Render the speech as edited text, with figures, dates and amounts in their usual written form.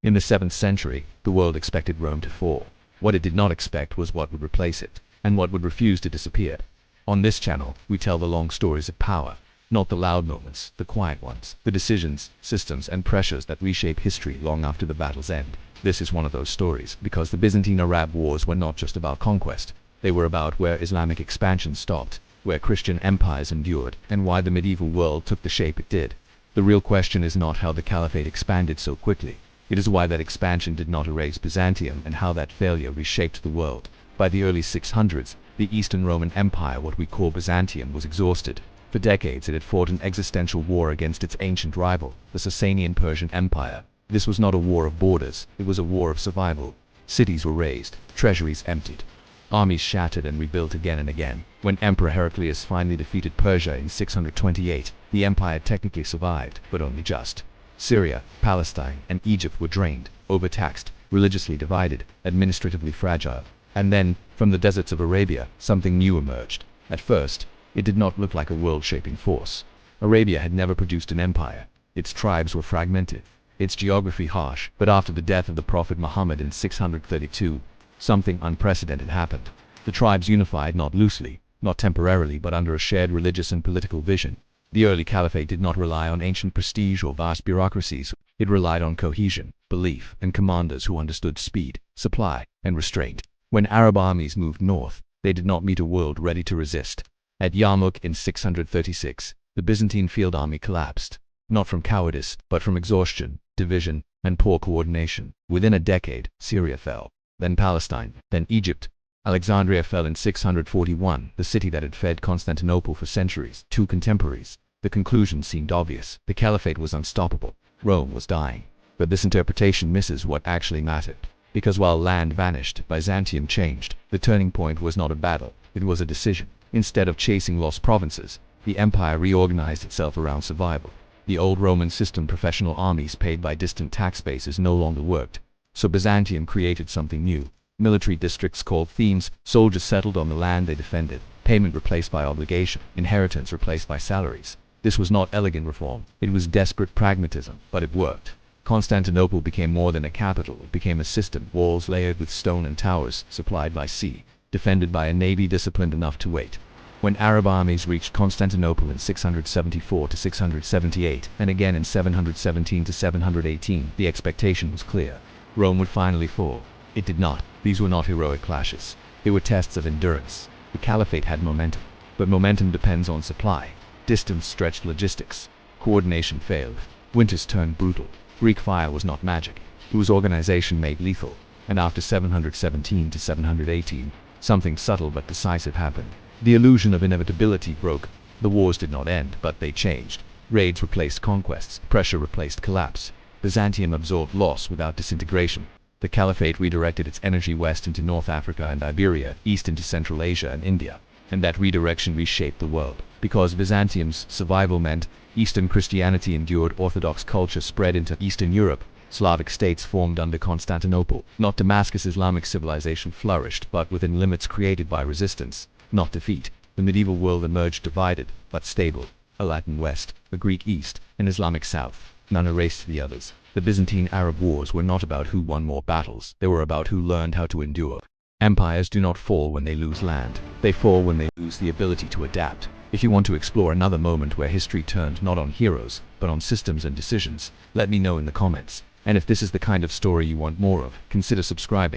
In the 7th century, the world expected Rome to fall. What it did not expect was what would replace it, and what would refuse to disappear. On this channel, we tell the long stories of power, not the loud moments, the quiet ones, the decisions, systems, and pressures that reshape history long after the battle's end. This is one of those stories, because the Byzantine-Arab wars were not just about conquest. They were about where Islamic expansion stopped, where Christian empires endured, and why the medieval world took the shape it did. The real question is not how the Caliphate expanded so quickly. It is why that expansion did not erase Byzantium and how that failure reshaped the world. By the early 600s, the Eastern Roman Empire, what we call Byzantium, was exhausted. For decades it had fought an existential war against its ancient rival, the Sasanian Persian Empire. This was not a war of borders, it was a war of survival. Cities were razed, treasuries emptied, armies shattered and rebuilt again and again. When Emperor Heraclius finally defeated Persia in 628, the empire technically survived, but only just. Syria, Palestine, and Egypt were drained, overtaxed, religiously divided, administratively fragile. And then, from the deserts of Arabia, something new emerged. At first, it did not look like a world-shaping force. Arabia had never produced an empire. Its tribes were fragmented, its geography harsh. But after the death of the Prophet Muhammad in 632, something unprecedented happened. The tribes unified not loosely, not temporarily, but under a shared religious and political vision. The early caliphate did not rely on ancient prestige or vast bureaucracies. It relied on cohesion, belief, and commanders who understood speed, supply, and restraint. When Arab armies moved north, they did not meet a world ready to resist. At Yarmouk in 636, the Byzantine field army collapsed, not from cowardice, but from exhaustion, division, and poor coordination. Within a decade, Syria fell, then Palestine, then Egypt. Alexandria fell in 641, the city that had fed Constantinople for centuries. Two contemporaries. The conclusion seemed obvious. The caliphate was unstoppable. Rome was dying. But this interpretation misses what actually mattered. Because while land vanished, Byzantium changed. The turning point was not a battle, it was a decision. Instead of chasing lost provinces, the empire reorganized itself around survival. The old Roman system, professional armies paid by distant tax bases, no longer worked. So Byzantium created something new. Military districts called themes. Soldiers settled on the land they defended. Payment replaced by obligation. Inheritance replaced by salaries. This was not elegant reform. It was desperate pragmatism, but it worked. Constantinople became more than a capital. It became a system. Walls layered with stone and towers, supplied by sea, defended by a navy disciplined enough to wait. When Arab armies reached Constantinople in 674 to 678, and again in 717 to 718, the expectation was clear. Rome would finally fall. It did not. These were not heroic clashes. They were tests of endurance. The caliphate had momentum, but momentum depends on supply. Distance stretched logistics. Coordination failed. Winters turned brutal. Greek fire was not magic. It was organization made lethal. And after 717 to 718, something subtle but decisive happened. The illusion of inevitability broke. The wars did not end, but they changed. Raids replaced conquests. Pressure replaced collapse. Byzantium absorbed loss without disintegration. The caliphate redirected its energy west into North Africa and Iberia, east into Central Asia and India. And that redirection reshaped the world. Because Byzantium's survival meant Eastern Christianity endured, Orthodox culture spread into Eastern Europe. Slavic states formed under Constantinople. Not Damascus, Islamic civilization flourished, but within limits created by resistance, not defeat. The medieval world emerged divided, but stable. A Latin West, a Greek East, an Islamic South. None erased the others. The Byzantine-Arab wars were not about who won more battles. They were about who learned how to endure. Empires do not fall when they lose land. They fall when they lose the ability to adapt. If you want to explore another moment where history turned not on heroes, but on systems and decisions, let me know in the comments. And if this is the kind of story you want more of, consider subscribing.